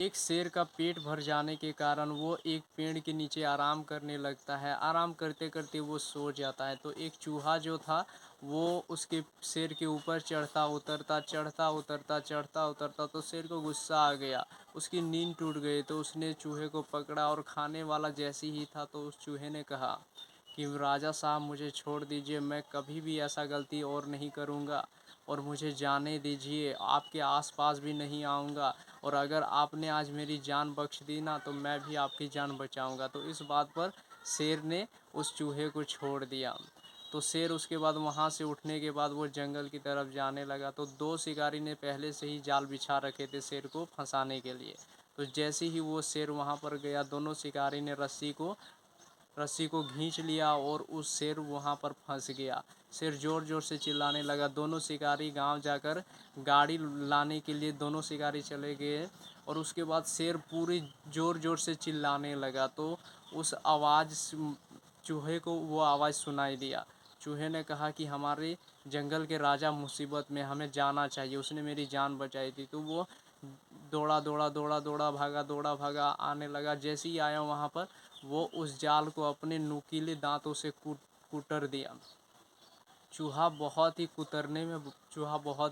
एक शेर का पेट भर जाने के कारण वो एक पेड़ के नीचे आराम करने लगता है। आराम करते करते वो सो जाता है। तो एक चूहा जो था वो उसके शेर के ऊपर चढ़ता उतरता चढ़ता उतरता चढ़ता उतरता, तो शेर को गुस्सा आ गया, उसकी नींद टूट गई। तो उसने चूहे को पकड़ा और खाने वाला जैसे ही था तो उस चूहे ने कहा कि राजा साहब मुझे छोड़ दीजिए, मैं कभी भी ऐसा गलती और नहीं करूँगा और मुझे जाने दीजिए, आपके आसपास भी नहीं आऊँगा, और अगर आपने आज मेरी जान बख्श दी ना तो मैं भी आपकी जान बचाऊँगा। तो इस बात पर शेर ने उस चूहे को छोड़ दिया। तो शेर उसके बाद वहाँ से उठने के बाद वो जंगल की तरफ जाने लगा। तो दो शिकारी ने पहले से ही जाल बिछा रखे थे शेर को फंसाने के लिए। तो जैसे ही वो शेर वहाँ पर गया, दोनों शिकारी ने रस्सी को खींच लिया और उस शेर वहाँ पर फंस गया। शेर ज़ोर ज़ोर से चिल्लाने लगा। दोनों शिकारी गांव जाकर गाड़ी लाने के लिए दोनों शिकारी चले गए और उसके बाद शेर पूरी ज़ोर ज़ोर से चिल्लाने लगा। तो उस आवाज़ चूहे को वो आवाज़ सुनाई दिया। चूहे ने कहा कि हमारे जंगल के राजा मुसीबत में, हमें जाना चाहिए, उसने मेरी जान बचाई थी। तो वो दौड़ा दौड़ा दौड़ा दौड़ा भागा आने लगा। जैसे ही आया वहाँ पर वो उस जाल को अपने नुकीले दांतों से कुतर दिया। चूहा बहुत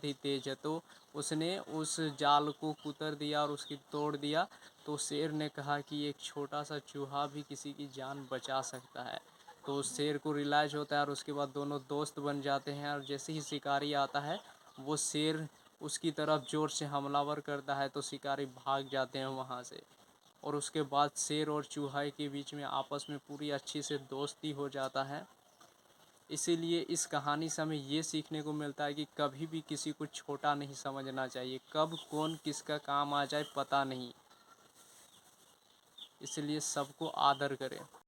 ही तेज है, तो उसने उस जाल को कुतर दिया और उसकी तोड़ दिया। तो शेर ने कहा कि एक छोटा सा चूहा भी किसी की जान बचा सकता है। तो शेर को रियलाइज होता है और उसके बाद दोनों दोस्त बन जाते हैं। और जैसे ही शिकारी आता है वो शेर उसकी तरफ जोर से हमलावर करता है, तो शिकारी भाग जाते हैं वहाँ से। और उसके बाद शेर और चूहा के बीच में आपस में पूरी अच्छी से दोस्ती हो जाता है। इसीलिए इस कहानी से हमें ये सीखने को मिलता है कि कभी भी किसी को छोटा नहीं समझना चाहिए, कब कौन किसका काम आ जाए पता नहीं, इसलिए सबको आदर करें।